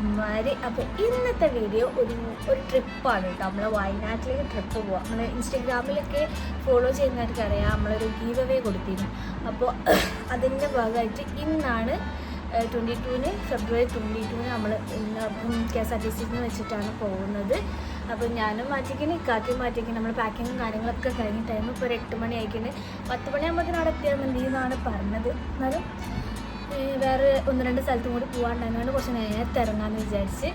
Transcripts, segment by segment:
അമ്മമാര്. അപ്പോൾ ഇന്നത്തെ വീഡിയോ ഒരു ട്രിപ്പാണ് കേട്ടോ. നമ്മൾ വയനാട്ടിലേക്ക് ട്രിപ്പ് പോവാം. നമ്മൾ ഇൻസ്റ്റഗ്രാമിലൊക്കെ ഫോളോ ചെയ്യുന്നവർക്ക് അറിയാം, നമ്മളൊരു ഗീവ് അവേ കൊടുത്തിരുന്നു. അപ്പോൾ അതിൻ്റെ ഭാഗമായിട്ട് ഇന്നാണ് ഫെബ്രുവരി 22 നമ്മൾ KSRTC വെച്ചിട്ടാണ് പോകുന്നത്. അപ്പോൾ ഞാനും മാറ്റിക്കിന് കാക്കി മാറ്റിക്കിന് നമ്മൾ പാക്കിങ്ങും കാര്യങ്ങളൊക്കെ കഴിഞ്ഞ ടൈം ഇപ്പോൾ ഒരു 8 മണി ആയിക്കിന്. 10 മണിയാകുമ്പോഴത്തേനും അവിടെ എത്തിയാൽ മതി എന്നാണ് പറഞ്ഞത്. എന്നാലും വേറെ 1-2 സ്ഥലത്തും കൂടി പോകാണ്ടായതുകൊണ്ട് കുറച്ച് നേരത്തെ ഇറങ്ങാമെന്ന് വിചാരിച്ച്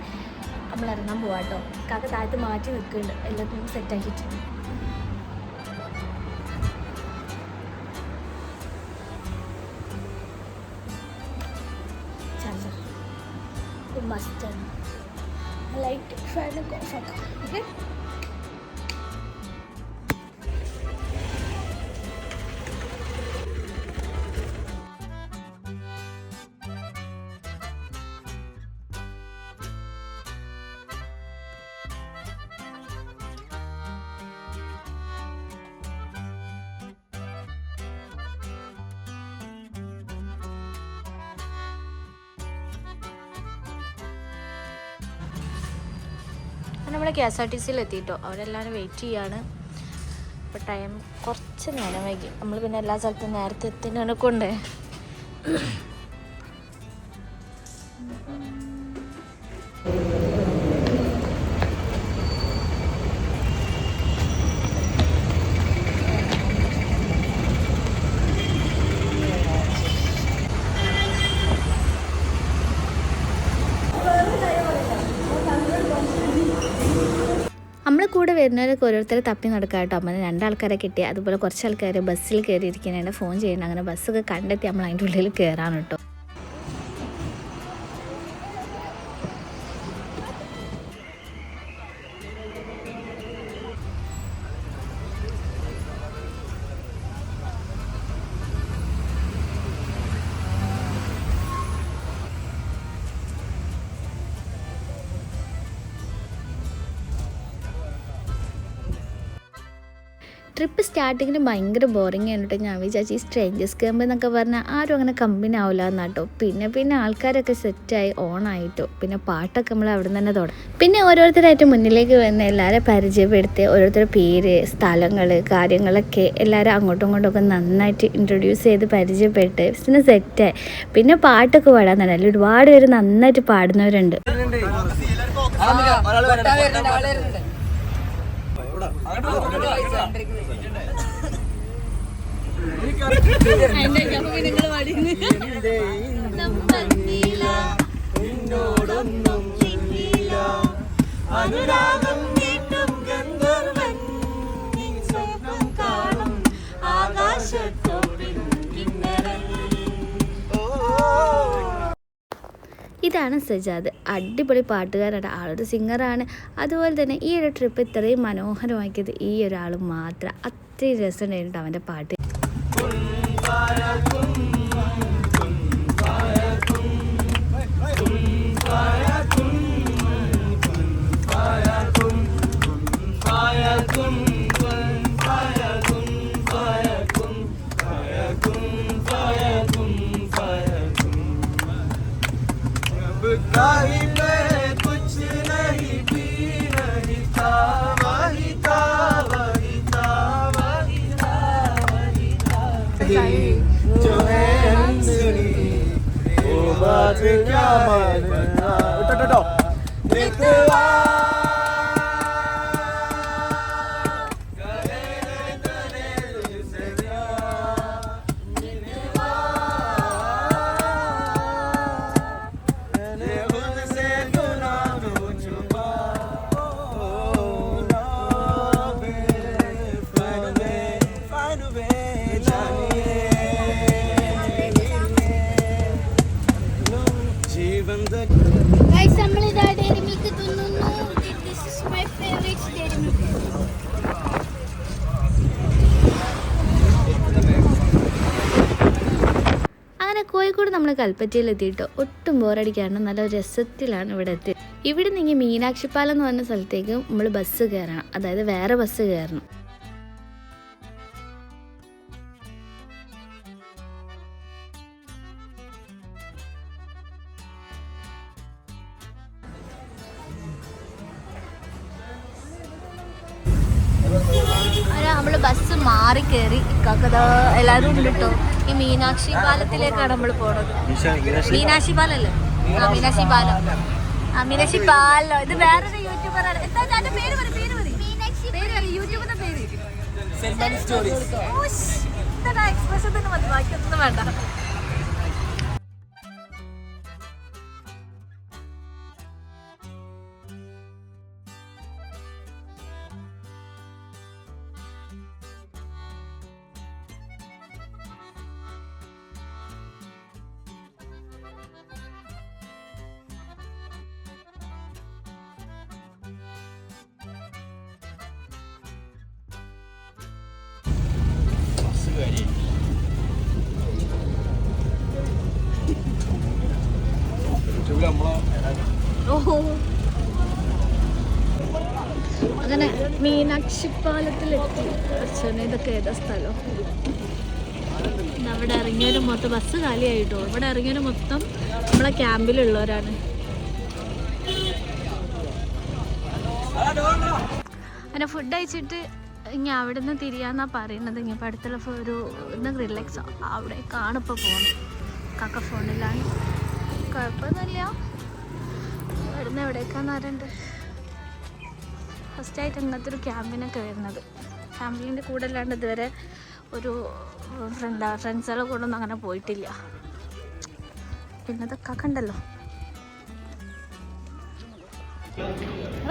നമ്മൾ ഇറങ്ങാൻ പോവാം കേട്ടോ. കാക്ക താഴത്ത് മാറ്റി നിൽക്കുന്നുണ്ട്, എല്ലാത്തിനും സെറ്റാക്കിയിട്ട്. മസ്റ്റാണ് ലൈറ്റ് ഫാനൊക്കെ ഓഫ് ആക്കാം. ഓക്കെ, നമ്മൾ KSRTC എത്തിയിട്ടോ. അവിടെ എല്ലാവരും വെയിറ്റ് ചെയ്യാണ്. അപ്പോൾ ടൈം കുറച്ച് നേരം വൈകി. നമ്മൾ പിന്നെ എല്ലാ സ്ഥലത്തും നേരത്തെ എത്തുന്നതിനെ കൊണ്ട് നമ്മളെ കൂടെ വരുന്നവരൊക്കെ ഓരോരുത്തരെ തപ്പി നടക്കാം കേട്ടോ. നമ്മൾ 2 ആൾക്കാരെ കിട്ടി. അതുപോലെ കുറച്ച് ആൾക്കാർ ബസ്സിൽ കയറിയിരിക്കുന്നുണ്ട്, ഫോൺ ചെയ്യണം. അങ്ങനെ ബസ്സൊക്കെ കണ്ടെത്തി നമ്മൾ അതിൻ്റെ ഉള്ളിൽ കയറാണ് കേട്ടോ. ട്രിപ്പ് സ്റ്റാർട്ടിങ്ങിന് ഭയങ്കര ബോറിങ് ആയിട്ട് ഞാൻ വിചാരിച്ചു ഈ സ്ട്രേഞ്ചേഴ്സ് ക്യാമ്പ് എന്നൊക്കെ പറഞ്ഞാൽ ആരും അങ്ങനെ കമ്പനി ആവില്ല എന്നാട്ടോ. പിന്നെ ആൾക്കാരൊക്കെ സെറ്റായി ഓണായിട്ടോ. പിന്നെ പാട്ടൊക്കെ നമ്മൾ അവിടെ നിന്ന് തന്നെ തുടങ്ങും. പിന്നെ ഓരോരുത്തരായിട്ട് മുന്നിലേക്ക് വന്ന് എല്ലാവരും പരിചയപ്പെടുത്തി ഓരോരുത്തരുടെ പേര്, സ്ഥലങ്ങൾ, കാര്യങ്ങളൊക്കെ എല്ലാവരും അങ്ങോട്ടും ഇങ്ങോട്ടും നന്നായിട്ട് ഇൻട്രൊഡ്യൂസ് ചെയ്ത് പരിചയപ്പെട്ട് പിന്നെ സെറ്റായി. പിന്നെ പാട്ടൊക്കെ പാടാൻ തന്നെ ഒരുപാട് പേര് നന്നായിട്ട് പാടുന്നവരുണ്ട്. ഇതാണ് സജാദ്, അടിപൊളി പാട്ടുകാരാണ്, ആളൊരു സിംഗറാണ്. അതുപോലെ തന്നെ ഈ ഒരു ട്രിപ്പ് ഇത്രയും മനോഹരമാക്കിയത് ഈ ഒരാൾ മാത്രം. അത്രയും രസമുണ്ടായിരുന്നു അവൻ്റെ പാട്ട്. जो है अंजलि वो बात क्या मानना नितवा കോഴിക്കോട് നമ്മൾ കൽപ്പറ്റയിലെത്തിയിട്ടോ. ഒട്ടും ബോറടിക്കാണ്ട് നല്ല രസത്തിലാണ് ഇവിടെ എത്തിയത്. ഇവിടെ നിന്ന് മീനാക്ഷിപ്പാലം എന്ന് പറഞ്ഞ സ്ഥലത്തേക്ക് നമ്മൾ ബസ് കയറണം, അതായത് വേറെ ബസ് കയറണം. മാറി കയറി ഇക്കാക്കതാ എല്ലാവരും ഉണ്ട് കേട്ടോ. ഈ മീനാക്ഷി പാലത്തിലേക്കാണ് നമ്മൾ പോണത്. മീനാക്ഷി പാലല്ലേ? ആ മീനാക്ഷി പാലം. ആ മീനാക്ഷി പാലം. ഇത് വേറൊരു യൂട്യൂബറാണ്. എന്താ അതിന്റെ പേര് പറയും? യൂട്യൂബിന്റെ പേര് എക്സ്പ്രഷൻ തന്നെ മതി, ബാക്കിയൊന്നും വേണ്ട. അങ്ങനെ മീനാക്ഷി പാലത്തിലെത്തി. അച്ഛനെ ഇതൊക്കെ ഏതാ സ്ഥലം? അവിടെ ഇറങ്ങിയവര് മൊത്തം ബസ് കാലിയായിട്ടോ. ഇവിടെ ഇറങ്ങിയവര് മൊത്തം നമ്മളെ ക്യാമ്പിലുള്ളവരാണ്. അങ്ങനെ ഫുഡ് കഴിച്ചിട്ട് ഇനി അവിടെ നിന്ന് തിരിയാന്നാ പറയുന്നത്. ഇനി ഇപ്പോൾ അടുത്തുള്ള ഒരു റിലാക്സ് അവിടെ കാണിപ്പോൾ പോകണം. കാക്ക ഫോണിലാണ്. കുഴപ്പമൊന്നുമില്ല. ഇവിടുന്ന് എവിടേക്കാന്ന് അറിയണ്ട്. ഫസ്റ്റായിട്ട് ഇങ്ങനത്തെ ഒരു ക്യാമ്പിനൊക്കെ വരുന്നത്. ഫാമിലീൻ്റെ കൂടെ അല്ലാണ്ട് ഇതുവരെ ഒരു ഫ്രണ്ട്സുകളെ കൂടെ ഒന്നും അങ്ങനെ പോയിട്ടില്ല. പിന്നെ ഇതൊക്കെ കണ്ടല്ലോ.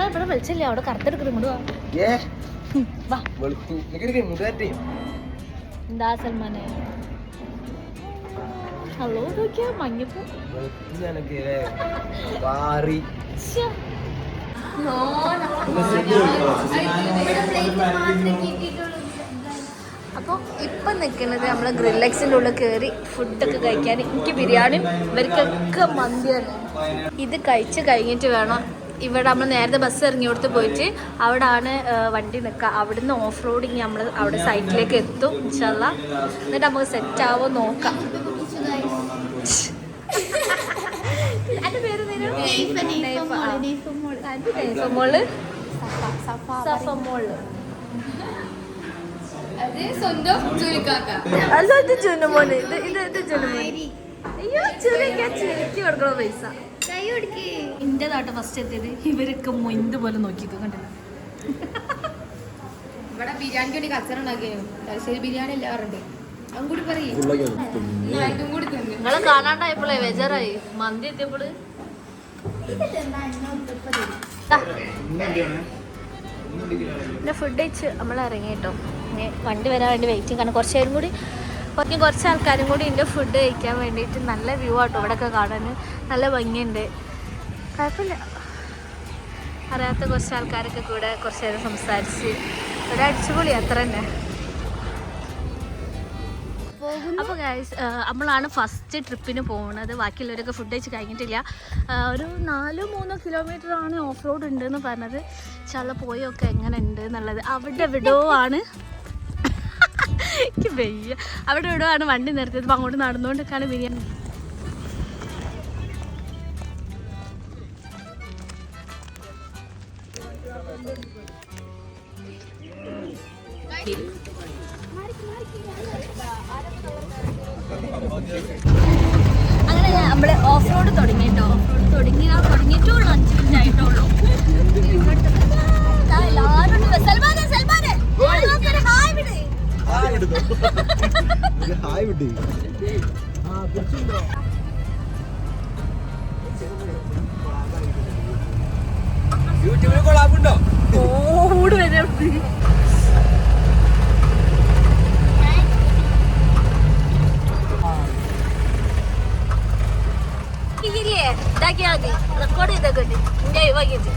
ഇവിടെ വിളിച്ചില്ല. അവിടെ കറുത്തെടുക്കുന്നത് വാ. എന്താ സൽമാനെ? ഹലോ നോക്കിയാ മഞ്ഞപ്പൂ. അപ്പോൾ ഇപ്പം നിൽക്കുന്നത് നമ്മൾ ഗ്രില്ലെക്സിൻ്റെ ഉള്ളിൽ കയറി ഫുഡൊക്കെ കഴിക്കാൻ. എനിക്ക് ബിരിയാണിയും ഇവർക്കൊക്കെ മന്തിയാണ്. ഇത് കഴിച്ച് കഴിഞ്ഞിട്ട് വേണം ഇവിടെ നമ്മൾ നേരത്തെ ബസ് ഇറങ്ങി കൊടുത്ത് പോയിട്ട് അവിടെയാണ് വണ്ടി നിൽക്കുക. അവിടുന്ന് ഓഫ് റോഡിങ് നമ്മൾ അവിടെ സൈറ്റിലേക്ക് എത്തും ഇൻഷാല്ലാ. എന്നിട്ട് നമുക്ക് സെറ്റ് ആവോ നോക്കാം. എൻ്റെ പേര് കൊടുക്കണോ പൈസ? എന്റെ നാട്ട് ഫസ്റ്റ് എത്തിയത് ഇവരൊക്കെ മൊയ്ത് പോലെ നോക്കിക്കോ. കണ്ടില്ല ഇവിടെ ബിരിയാണിക്ക് വേണ്ടി കച്ചറ ഉണ്ടാക്കിയോ? തലശ്ശേരി ബിരിയാണി എല്ലാം പറഞ്ഞിട്ട് അതും കൂടി പറയും. ഇതും കൂടി തന്നെ നിങ്ങളെ കാണാണ്ടായപ്പോളേ ബേജാറായി. മന്തി എത്തിയപ്പോള് പിന്നെ ഫുഡ് കഴിച്ച് നമ്മൾ ഇറങ്ങി കേട്ടോ. ഇനി വണ്ടി വരാൻ വേണ്ടി വെയിറ്റിംഗ് ആണ്. കുറച്ച് ആൾക്കാരും കൂടി ഉണ്ട് ഫുഡ് കഴിക്കാൻ വേണ്ടിയിട്ട്. നല്ല വ്യൂ ആട്ടോ ഇവിടെയൊക്കെ കാണാൻ. നല്ല ഭംഗിയുണ്ട്. കുഴപ്പമില്ല. അറിയാത്ത കുറച്ച് ആൾക്കാരൊക്കെ കൂടെ കുറച്ച് നേരം സംസാരിച്ച് ഒരു അടിച്ചുപൊളി അത്ര തന്നെ. അപ്പോൾ ഗൈസ് നമ്മളാണ് ഫസ്റ്റ് ട്രിപ്പിന് പോകുന്നത്. ബാക്കിയുള്ളവരൊക്കെ ഫുഡ് കഴിച്ച് കഴിഞ്ഞിട്ടില്ല. ഒരു 4-3 കിലോമീറ്ററാണ് ഓഫ് റോഡ് ഉണ്ടെന്ന് പറഞ്ഞത്. ചല പോയൊക്കെ എങ്ങനെ ഉണ്ട് എന്നുള്ളത്. അവിടെ എവിടെയോ ആണ് എനിക്ക് വയ്യ. അവിടെ എവിടെയോ ആണ് വണ്ടി നിർത്തിയത്. അപ്പോൾ അങ്ങോട്ട് നടന്നുകൊണ്ടൊക്കെയാണ് ബിരിയാണി. അങ്ങനെ നമ്മൾ ഓഫ് റോഡ് തുടങ്ങി കേട്ടോ. ഓഫ് റോഡ് തുടങ്ങിയിട്ടുള്ളൂ 5 മിനിറ്റ് ആയിട്ടുള്ളൂ. എല്ലാവരും യൂട്യൂബിൽ കൊള്ളാമുണ്ടോ? ഓട് വരെ ഇതാക്കിയാ മതി. റെക്കോർഡ് ചെയ്തൊക്കെ ഉണ്ട്. എൻ്റെ ഒഴിവാക്കിയിട്ട്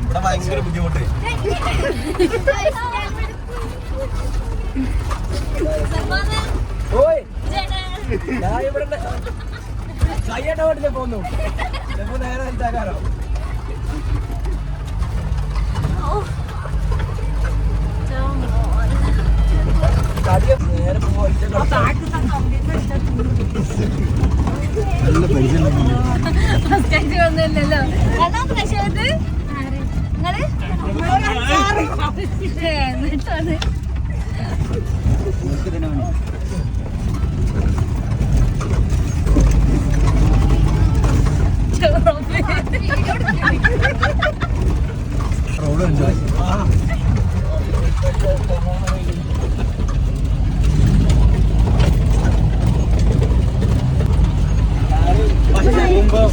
ഇവിടെ ഭയങ്കര ബുദ്ധിമുട്ട്. ഞാൻ ഇവിടെ കയ്യേട്ട വീട്ടിൽ പോന്നു. നേരെ എന്താക്കാരോ എന്നിട്ടാണ്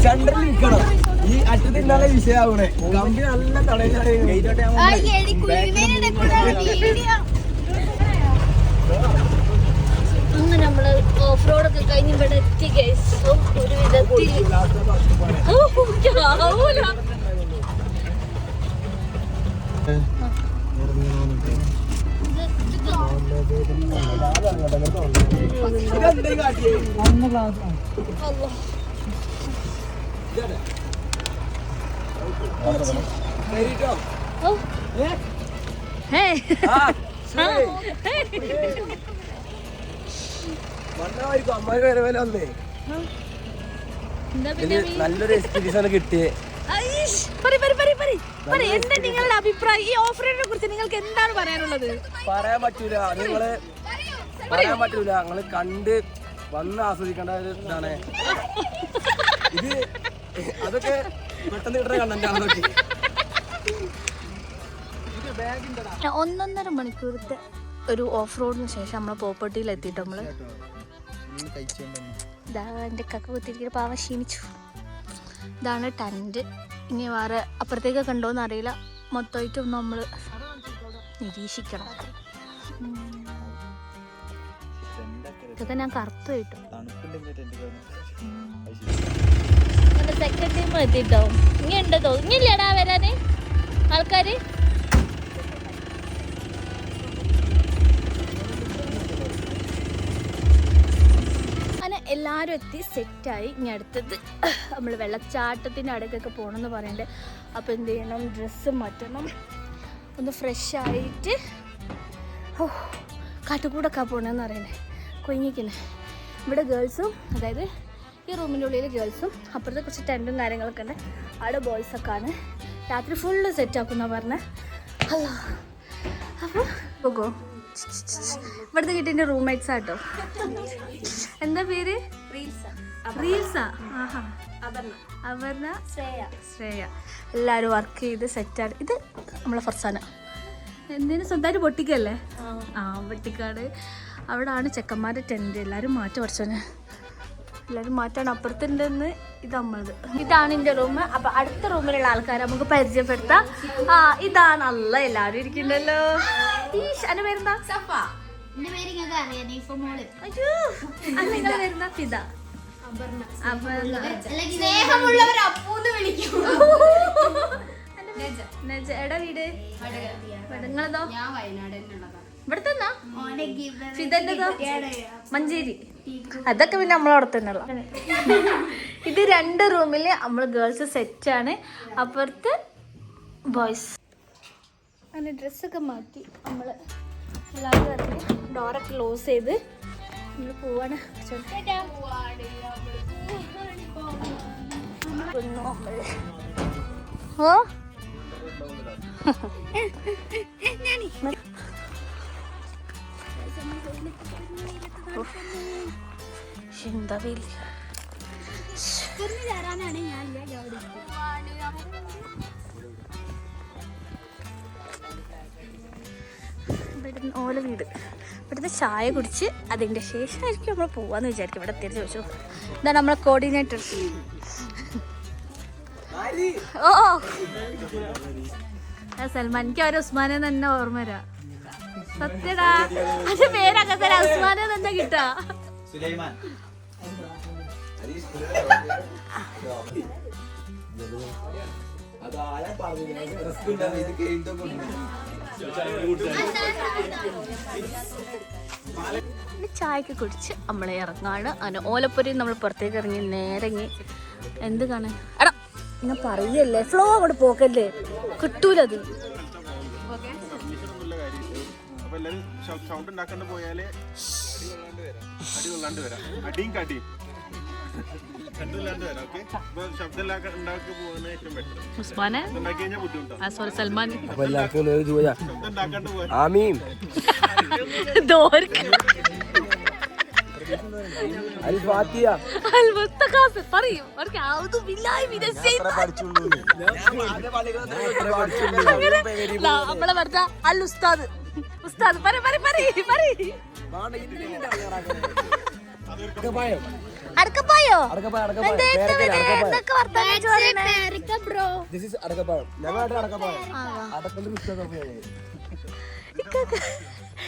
സെന്ററിൽ നിൽക്കണം. ഈ അറ്റത്തിന്നാലെ വിഷയാവണേ. കമ്പി നല്ല തടയിലാണ്. അങ്ങനെ നമ്മള് ഓഫ് റോഡൊക്കെ കഴിഞ്ഞ് ഇവിടെ എത്തി ഗൈസ്. ഒരു വിധത്തിൽ നല്ലൊരു എക്സ്പീരിയൻസ് കിട്ടിയേ. എന്താ നിങ്ങളുടെ അഭിപ്രായം? ഈ ഓഫറിനെ കുറിച്ച് നിങ്ങൾക്ക് എന്താണ് പറയാനുള്ളത്? പറയാൻ പറ്റൂല, നിങ്ങള് കണ്ട് വന്ന് ആസ്വദിക്കേണ്ട ഒരു ഇതാണ് ഇത്. അതൊക്കെ പെട്ടെന്ന് കിട്ടുന്ന കണ്ടന്റാണ്. 1.5 മണിക്കൂറത്തെ ഒരു ഓഫ് റോഡിന് ശേഷം നമ്മളെ പ്രോപ്പർട്ടിയിൽ എത്തിയിട്ട് നമ്മള് എൻ്റെ കക്ക കുത്തിരിക്കുന്ന പാവ ക്ഷീണിച്ചു. ഇതാണ് ടെൻറ്റ്. ഇനി വേറെ അപ്പുറത്തേക്ക് കണ്ടോന്ന് അറിയില്ല. മൊത്തമായിട്ടും നമ്മൾ നിരീക്ഷിക്കണം. ഇതൊക്കെ ഞാൻ കറുത്ത് കിട്ടും. സെക്കൻഡ് ടൈം എത്തിട്ടോ. ഇനി ഉണ്ടോ? ഇനിയില്ലേടാ വരാന് ആൾക്കാര്? അങ്ങനെ എല്ലാവരും എത്തി സെറ്റായി. ഇനി അടുത്തത് നമ്മൾ വെള്ളച്ചാട്ടത്തിൻ്റെ അടുക്കൊക്കെ പോകണമെന്ന് പറയണ്ടേ. അപ്പോൾ എന്ത് ചെയ്യണം? ഡ്രസ്സ് മാറ്റണം, ഒന്ന് ഫ്രഷ് ആയിട്ട്. ഓ, കാട്ടുകൂടൊക്കെ പോകണമെന്ന് പറയണേ. കൊഞ്ഞിക്കണേ. ഇവിടെ ഗേൾസും, അതായത് ഈ റൂമിൻ്റെ ഉള്ളിൽ ഗേൾസും, അപ്പുറത്തെ കുറച്ച് ടെൻറ്റും കാര്യങ്ങളൊക്കെ ഉണ്ട്. അവിടെ ബോയ്സൊക്കെ ആണ്. രാത്രി ഫുള്ള് സെറ്റാക്കുന്ന പറഞ്ഞ. അല്ല അപ്പോൾ പോകോ. ഇവിടുത്തെ കിട്ടിയ റൂംമേറ്റ്സ് ആട്ടോ. എന്താ പേര്? റീൽസാ. ആഹാ. അപർണ, ശ്രേയ. എല്ലാവരും വർക്ക് ചെയ്ത് സെറ്റാണ്. ഇത് നമ്മളെ ഫർസാന. എന്തിനും സ്വന്തമായിട്ട് പൊട്ടിക്കല്ലേ? ആ, പൊട്ടിക്കാട്. അവിടാണ് ചെക്കന്മാരുടെ ടെൻറ്റ്. എല്ലാവരും മാറ്റി കുറച്ചോനെ. എല്ലാവരും മാറ്റാണ്. അപ്പുറത്തുണ്ടെന്ന് ഇത് നമ്മളത്. ഇതാണ് എൻ്റെ റൂം. അപ്പം അടുത്ത റൂമിലുള്ള ആൾക്കാരെ നമുക്ക് പരിചയപ്പെടുത്താം. ആ, ഇതാണ്. അല്ല, എല്ലാവരും ഇരിക്കണ്ടല്ലോ. എൻ്റെ പേരെന്താ? സഫ. നിങ്ങളുടെ പേരെന്താ? ഫിദ. എടാ വീട് നിങ്ങളതോ? ഇവിടെ തന്നാ? ഫിദന്റെതോ? മഞ്ചേരി. അതൊക്കെ പിന്നെ നമ്മളവിടെ തന്നെയുള്ള. ഇത് 2 റൂമിൽ നമ്മൾ ഗേൾസ് സെറ്റാണ്. അപ്പുറത്ത് ബോയ്സ്. അങ്ങനെ ഡ്രസ്സൊക്കെ മാറ്റി നമ്മൾ എല്ലാവരും ഇറങ്ങി ഡോറൊക്കെ ക്ലോസ് ചെയ്ത് നമ്മൾ പോവാണ്. ഓ എന്താ വലിയ ഇവിടുന്ന് ഓല വീട്. ഇവിടുത്തെ ചായ കുടിച്ച് അതിൻ്റെ ശേഷമായിരിക്കും നമ്മൾ പോവാന്ന് വിചാരിക്കും. ഇവിടെ എത്തിയത് ചോദിച്ചു. ഇതാണ് നമ്മളെ കോർഡിനേറ്റർ. ഓ സൽമാൻ. എനിക്ക് അവരെ ഉസ്മാനെ തന്നെ ഓർമ്മ വരാ. സത്യടാ, അതിന്റെ പേരൊക്കെ തരാ. ഉസ്മാനെ തന്നെ കിട്ടാ. ചായക്ക് കുടിച്ച് നമ്മളെ ഇറങ്ങാണ്. അങ്ങനെ ഓലപ്പുരയിൽ നമ്മൾ പുറത്തേക്ക് ഇറങ്ങി നേരങ്ങി എന്ത് കാണാൻ? എടാ ഞാൻ പറയല്ലേ, ഫ്ലോ അങ്ങോട്ട് പോക്കല്ലേ, കിട്ടൂലത്. ഉസ്മാനെ സോറി സൽമാൻ അപ്പൊ എല്ലാവർക്കും ഒരു ജോയാ ആമീൻ ദോർക്ക് അൽ ഫാത്തിഹ അൽ മുസ്തഖാസ് പറയും അവർക്ക് ഔദു ബില്ലാഹി മിനശ് ശൈത്താൻ നമ്മളെ പറഞ്ഞ അൽ ഉസ്താദ് ഉസ്താദ് പറ അടക്കപ്പായോ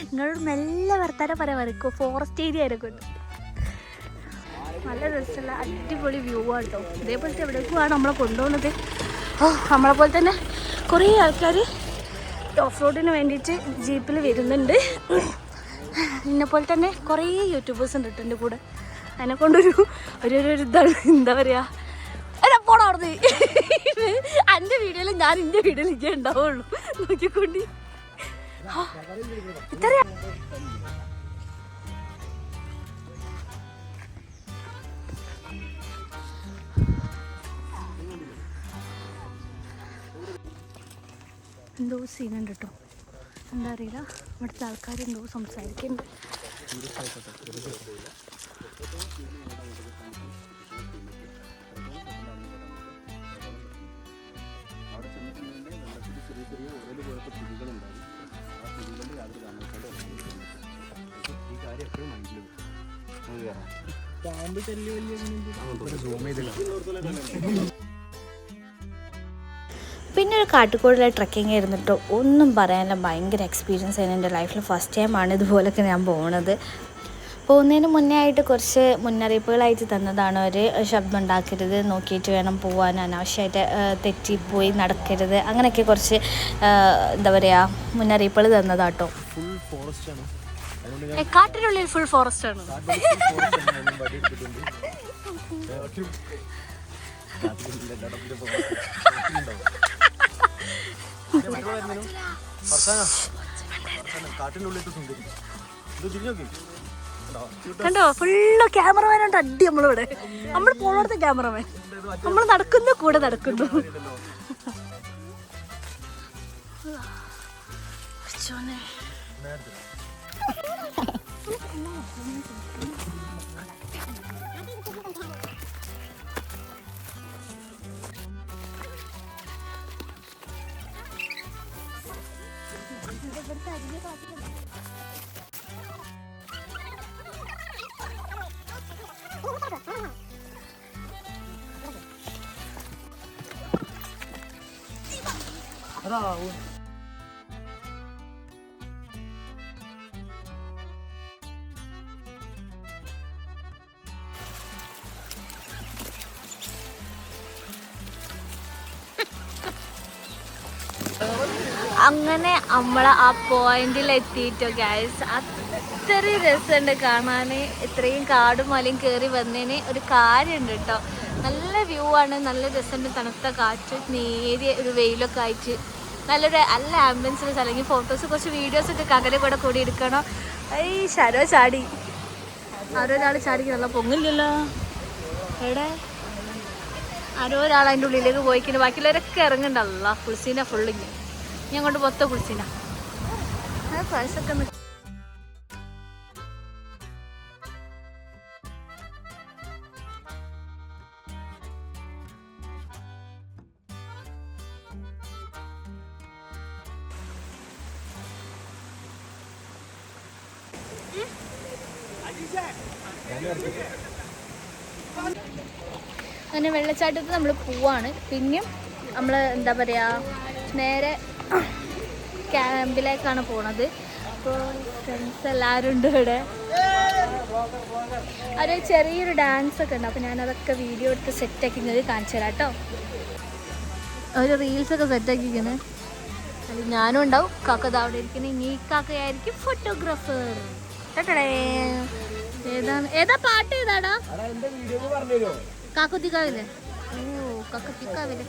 നിങ്ങളോട് മെല്ലെ വർത്താനം പറയാൻ വരക്കോ ഫോറസ്റ്റ് ഏരിയ ആയിരിക്കും നല്ല രസമുള്ള അടിപൊളി വ്യൂ ആട്ടോ ഇതേപോലത്തെ എവിടേക്കുമാണ് നമ്മളെ കൊണ്ടുപോകുന്നത് നമ്മളെ പോലെ തന്നെ കുറേ ആൾക്കാർ ഓഫ് റോഡിന് വേണ്ടിയിട്ട് ജീപ്പിൽ വരുന്നുണ്ട് എന്നെപ്പോലെ തന്നെ കുറേ യൂട്യൂബേഴ്സ് ഉണ്ട് എൻ്റെ കൂടെ അതിനെ കൊണ്ടൊരു ഒരു ഇതാണ് എന്താ പറയുക പോണം അവിടെ എൻ്റെ വീഡിയോയിൽ ഞാൻ എൻ്റെ വീഡിയോയിൽ ഇങ്ങനെ ഉണ്ടാവുള്ളൂ നോക്കിക്കൊണ്ട് ഇത്രയാ എന്തോ സീനുണ്ട് കേട്ടോ എന്താ അറിയില്ല ഇവിടുത്തെ ആൾക്കാരെന്തോ സംസാരിക്കുന്നുണ്ട് പിന്നെ ഒരു കാട്ടുകോടിലെ ട്രക്കിംഗ് ആയിരുന്നു കേട്ടോ ഒന്നും പറയാനില്ല ഭയങ്കര എക്സ്പീരിയൻസ് ആയിരുന്നു എൻ്റെ ലൈഫിൽ ഫസ്റ്റ് ടൈമാണ് ഇതുപോലൊക്കെ ഞാൻ പോകുന്നത് പോകുന്നതിന് മുന്നേ ആയിട്ട് കുറച്ച് മുന്നറിയിപ്പുകളായിട്ട് തന്നതാണ് അവർ ശബ്ദം ഉണ്ടാക്കരുത് നോക്കിയിട്ട് വേണം പോകാൻ അനാവശ്യമായിട്ട് തെറ്റിപ്പോയി നടക്കരുത് അങ്ങനെയൊക്കെ കുറച്ച് എന്താ പറയുക മുന്നറിയിപ്പുകൾ തന്നതാട്ടോ കാട്ടിനുള്ളിൽ ഫുൾ ഫോറസ്റ്റ് ആണ് കണ്ടോ ഫുള്ള് ക്യാമറമാനുണ്ട് അടി നമ്മളിവിടെ നമ്മൾ പോണോടത്തെ ക്യാമറമാൻ നമ്മൾ നടക്കുന്നു കൂടെ നടക്കുന്നു അങ്ങനെ നമ്മൾ ആ പോയിന്റിൽ എത്തിയിട്ടോ ഗൈസ് അത്രയും രസമുണ്ട് കാണാൻ ഇത്രയും കാടും മലയും കയറി വന്നതിന് ഒരു കാര്യമുണ്ട് കേട്ടോ നല്ല വ്യൂ ആണ് നല്ല രസമുണ്ട് തണുത്ത കാറ്റ് നേരിയ ഒരു വെയിലൊക്കെ ആയിട്ട് നല്ലൊരു നല്ല ആംബിയൻസ് അല്ലെങ്കിൽ ഫോട്ടോസ് കുറച്ച് വീഡിയോസ് ഒക്കെ കകരെ കൂടി എടുക്കണം ഈ ശരോ ചാടി ആരോ ഒരാൾ ചാടി നല്ല പൊങ്ങില്ലല്ലോ എവിടെ ആരോ ഒരാൾ അതിൻ്റെ ഉള്ളിലേക്ക് പോയിക്കുന്നു ബാക്കിയുള്ളവരൊക്കെ ഇറങ്ങുന്നുണ്ടല്ലോ കുളിസീന ഫുള്ളിങ് ഞാൻ കൊണ്ട് മൊത്തം കുളിച്ചിന ഫ്രണ്ട്സൊക്കെ അങ്ങനെ വെള്ളച്ചാട്ടത്തിൽ നമ്മൾ പോവാണ് പിന്നെയും നമ്മൾ എന്താ പറയുക നേരെ ക്യാമ്പിലേക്കാണ് പോണത് അപ്പോൾ ഫ്രണ്ട്സ് എല്ലാവരും ഉണ്ട് ഇവിടെ ഒരു ചെറിയൊരു ഡാൻസ് ഒക്കെ ഉണ്ട് അപ്പോൾ ഞാനതൊക്കെ വീഡിയോ എടുത്ത് സെറ്റാക്കി ഇങ്ങനെ കാണിച്ചു തരാം കേട്ടോ ഒരു റീൽസൊക്കെ സെറ്റാക്കിക്കുന്നത് അതിൽ ഞാനും ഉണ്ടാവും കാക്കത് അവിടെ ഇരിക്കുന്നത് ഇനി കാക്കയായിരിക്കും ഫോട്ടോഗ്രാഫർ കേട്ടടേ ഏതാ പാട്ട് ഏതാടാ കാക്കുത്തിക്കാവില്ലേ ഓ കാക്കുത്തിക്കാവില്ലേ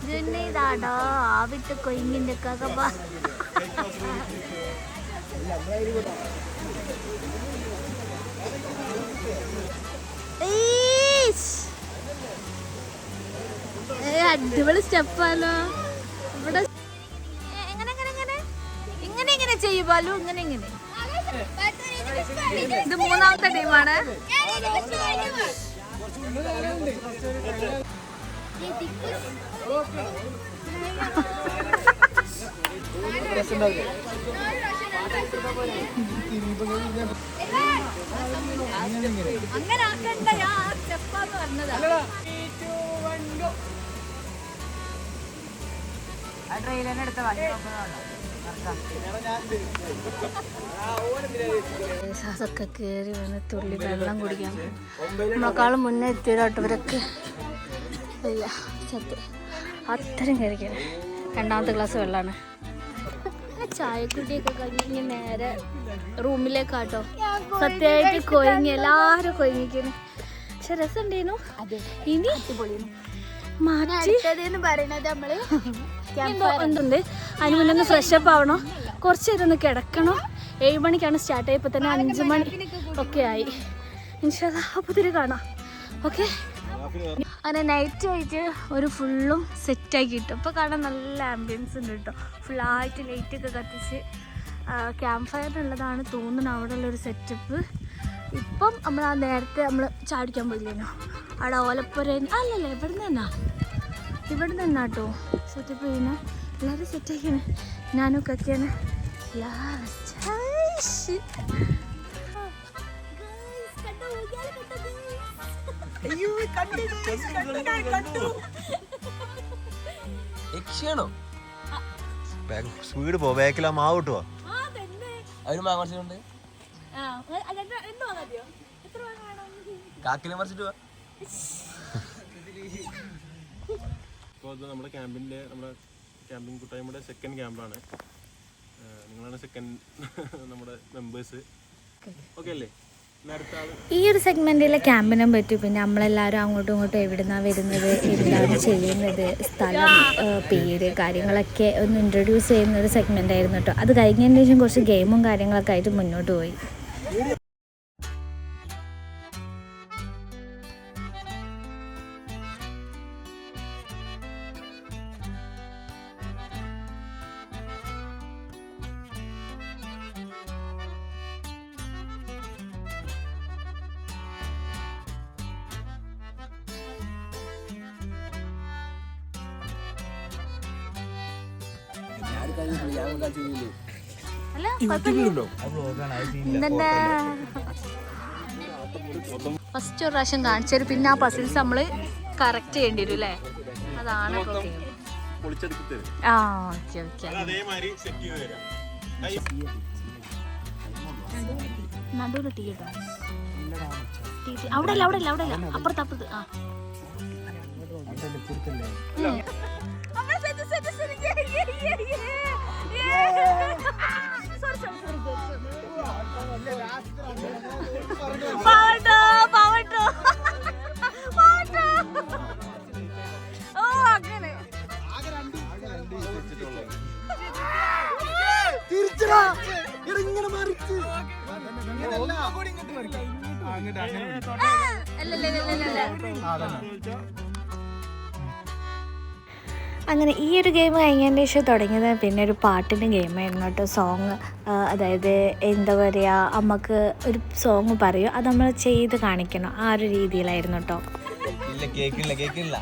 ജുന്നേതാടോ ആവിട്ട് കൊയിങ്ങിൻ്റെ കകബ അടിപൊളി സ്റ്റെപ്പാലോ ഇവിടെ. എങ്ങനെ എങ്ങനെ എങ്ങനെ ഇങ്ങനെ ഇങ്ങനെ ചെയ്യുമ്പോലോ ഇങ്ങനെ ഇങ്ങനെ. ഇത് മൂന്നാമത്തെ ടീമാണ്. അങ്ങനെ ആക്കണ്ട, സ്റ്റെപ്പാന്ന് പറഞ്ഞതാ. അതൊക്കെ കയറി വന്ന് തുള്ളി വെള്ളം കുടിക്കാൻ നമ്മളെക്കാളും മുന്നേ എത്തിയതാട്ടോ ഇവരൊക്കെ. ഇല്ല സത്യം അത്രയും കയറിക്കാണ്. രണ്ടാമത്തെ ക്ലാസ് വെള്ളമാണ്. ചായക്കുടിയൊക്കെ കഴിഞ്ഞ് നേരെ റൂമിലേക്കാട്ടോ. സത്യമായിട്ട് കൊയങ്ങി, എല്ലാവരും കൊയങ്ങിക്കുന്നു. പക്ഷെ രസം ഉണ്ടായിരുന്നു. ഇനി മാറ്റി പറയണത് നമ്മള് എന്തുണ്ട് അതിന് മുന്നേ ഒന്ന് ഫ്രഷപ്പ് ആവണോ, കുറച്ച് നേരം ഒന്ന് കിടക്കണോ. 7 മണിക്കാണ് സ്റ്റാർട്ട് ആയി. ഇപ്പം തന്നെ 5 മണി ഒക്കെ ആയി. ഇൻഷാ അല്ലാഹ് അപ്പോൾ തിരി കാണാം. ഓക്കെ, അങ്ങനെ നൈറ്റ് ആയിട്ട് ഒരു ഫുള്ളും സെറ്റാക്കി കിട്ടും. ഇപ്പോൾ കാണാൻ നല്ല ആംബിയൻസ് ഉണ്ട് കേട്ടോ. ഫുള്ളായിട്ട് ലൈറ്റൊക്കെ കത്തിച്ച് ക്യാമ്പ് ഫയറിനുള്ളതാണ് തോന്നുന്നു അവിടെ ഉള്ളൊരു സെറ്റപ്പ്. ഇപ്പം നമ്മൾ ആ നേരത്തെ നമ്മൾ ചാടിക്കാൻ പോയില്ലേനോ അവിടെ ഓലപ്പുര. അല്ലല്ല ഇവിടെ നിന്ന് തന്നെ കേട്ടോ സെറ്റപ്പ് ചെയ്യുന്നത്. എല്ലാവരും സെറ്റാക്കിയാണ്. ഞാനൊക്കെ ഒക്കെയാണ്. സ്പീഡ് പോ, ബാക്കിലാ മാവ് കിട്ടുവോ? അതിന് മാങ്ങാണ്ട് കാക്കിനെ മറിച്ചിട്ട് പോവാ. ഇപ്പോൾ ഇത് നമ്മുടെ ക്യാമ്പിൻ്റെ നമ്മുടെ ക്യാമ്പിംഗ് കൂട്ടായ്മയുടെ സെക്കൻഡ് ക്യാമ്പാണ്. നിങ്ങളാണ് സെക്കൻഡ് നമ്മുടെ മെമ്പേഴ്സ്. ഓക്കെ അല്ലേ? ഈ ഒരു സെഗ്മെൻറ്റിലെ ക്യാമ്പിനെ പറ്റി പിന്നെ നമ്മളെല്ലാവരും അങ്ങോട്ടും ഇങ്ങോട്ടും എവിടുന്നാണ് വരുന്നത്, എന്താണ് ചെയ്യുന്നത്, സ്ഥലം, പേര്, കാര്യങ്ങളൊക്കെ ഒന്ന് ഇൻട്രൊഡ്യൂസ് ചെയ്യുന്ന ഒരു സെഗ്മെൻ്റ് ആയിരുന്നു കേട്ടോ. അത് കഴിഞ്ഞതിന് ശേഷം കുറച്ച് ഗെയിമും കാര്യങ്ങളൊക്കെ ആയിട്ട് മുന്നോട്ട് പോയി. ഫസ്റ്റ് ഒരു പ്രാവശ്യം കാണിച്ചൊരു പിന്നെ ആ പസിൽസ് നമ്മള് കറക്റ്റ് ചെയ്യേണ്ടി വരും അല്ലേ? അതാണ് നടുവിൽ ടീ കേട്ടോ. അവിടെ അല്ല അപ്പുറത്ത്. ആ അങ്ങനെ അങ്ങനെ ഈ ഒരു ഗെയിം കഴിഞ്ഞതിന് ശേഷം തുടങ്ങിയത് പിന്നെ ഒരു പാട്ടിൻ്റെ ഗെയിമായിരുന്നു കേട്ടോ. സോങ്, അതായത് എന്താ പറയുക, നമുക്ക് ഒരു സോങ് പറയും, അത് നമ്മൾ ചെയ്ത് കാണിക്കണം, ആ ഒരു രീതിയിലായിരുന്നു കേട്ടോ. കേക്കില്ല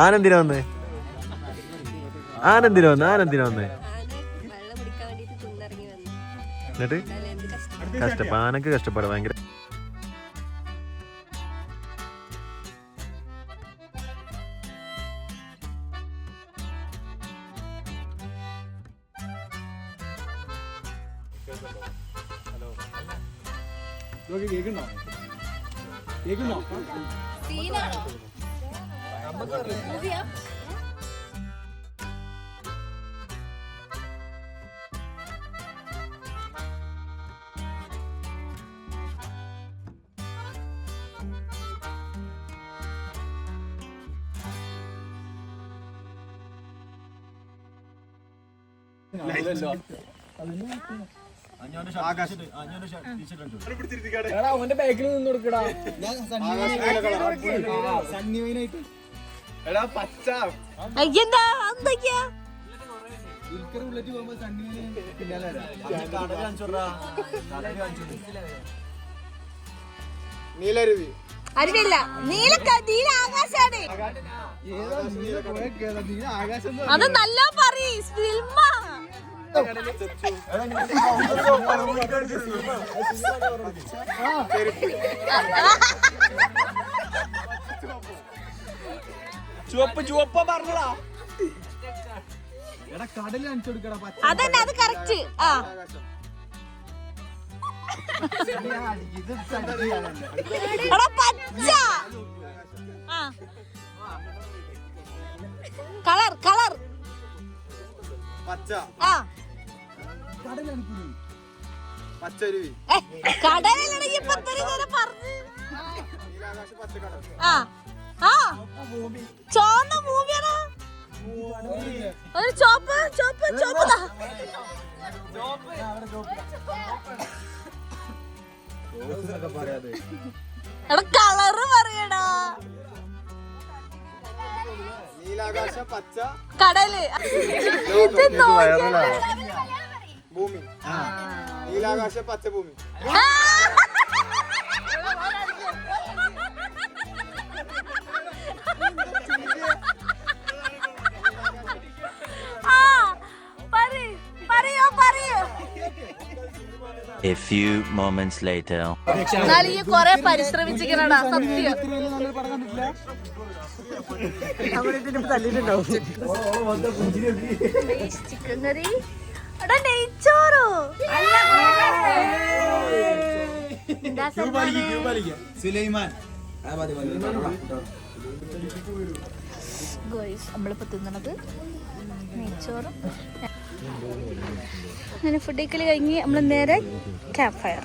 ആനന്ദിന വന്നേ എന്നിട്ട് കഷ്ടപ്പാനക്ക് കഷ്ടപ്പാട് ഭയങ്കര. അവന്റെ ബാക്കിൽ നിന്ന് കൊടുക്കടാ. എടാ പച്ച എന്താ എന്തൊക്കെയാ നീലരുവി. അറിവില്ല നീല ആകാശാണ് അത് നല്ല പറയ് ഫിൽമ ചുവപ്പ് പറഞ്ഞടാ. എടാ കടല് കാണിച്ചു കൊടുക്കടാ. പച്ച അതന്നെ അത് കറക്റ്റ്. ആ എടാ പച്ച. ആ കളർ കളർ പച്ച. ആ പച്ചരുവി. കടലിലാണെങ്കിൽ ഇപ്പൊ ഇത്രയും നേരം പറഞ്ഞു. നീലാകാശ പച്ചക്കടൽ. ആ ആ ചോന്ന മൂവിയാണോ ഒരു ചോപ്പ് ചോപ്പ് ചോപ്പതാ. എടാ കളറ് പറയടാ. നീലാകാശ പച്ച കടല് ഇത് ഭൂമി. നീലാകാശ പച്ച ഭൂമി. A few moments later. എന്നാലും ഈ കൊറേ പരിശ്രമിച്ചിരിക്കണടാ സത്യം. ചിക്കൻ കറി എടാ നെയ്ച്ചോറോ സുലൈമാൻ. നമ്മളിപ്പോ തിന്നണത് നെയ്ച്ചോറും. അങ്ങനെ ഫുഡ് കഴിക്കൽ കഴിഞ്ഞ് നമ്മൾ നേരെ ക്യാമ്പ് ഫയർ.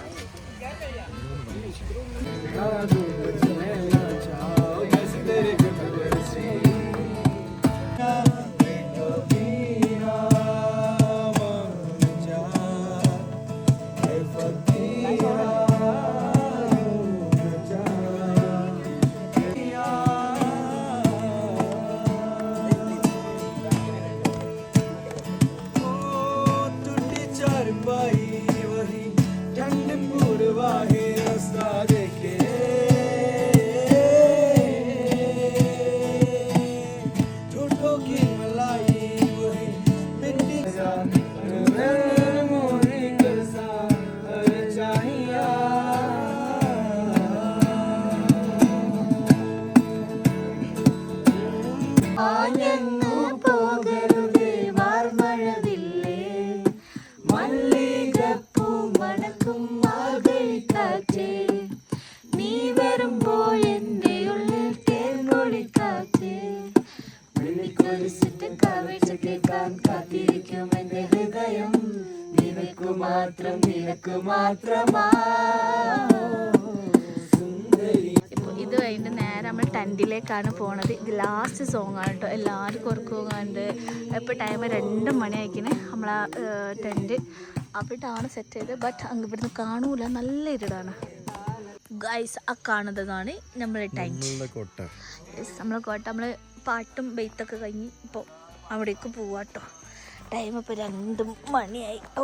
ഇത് കഴിഞ്ഞ് നേരെ നമ്മൾ ടെൻറ്റിലേക്കാണ് പോണത്. ഇത് ലാസ്റ്റ് സോങ് ആണ് കേട്ടോ. എല്ലാവരും കുറക്കുന്നുണ്ട്. ഇപ്പോൾ ടൈം 2 മണി ആയിക്കണേ. നമ്മളാ ടെൻറ്റ് അവിടാണ് സെറ്റ് ചെയ്ത്. ബട്ട് അങ്ങ് ഇവിടുന്ന് കാണൂല, നല്ല ഇരുടാണ് ഗൈസ്. ആ കാണുന്നതാണ് നമ്മളെ ടെൻറ്റ്. നമ്മളെ കോട്ട. നമ്മൾ പാട്ടും ബെയ്ത്തൊക്കെ കഴിഞ്ഞ് ഇപ്പോൾ അവിടേക്ക് പോവാട്ടോ. ടൈം ഇപ്പോൾ 2 മണിയായി. ഓ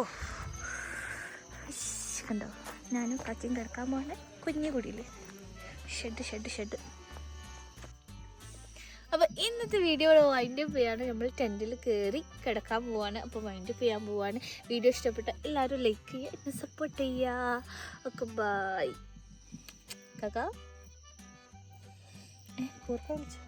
കണ്ടോ, ഞാനും കച്ചിയും കിടക്കാൻ പോകണേ കുഞ്ഞു കുടിയിൽ. ഷെഡ്. അപ്പോൾ ഇന്നത്തെ വീഡിയോ വൈൻഡ് അപ്പ് ചെയ്യാണ്. നമ്മൾ ടെൻറ്റിൽ കയറി കിടക്കാൻ പോവാണ്. അപ്പോൾ വൈൻഡ് അപ്പ് ചെയ്യാൻ പോവാണ്. വീഡിയോ ഇഷ്ടപ്പെട്ട എല്ലാവരും ലൈക്ക് ചെയ്യുക, എന്നെ സപ്പോർട്ട് ചെയ്യുക. Okay bye. കാക്ക കൂർക്ക വിളിച്ചു.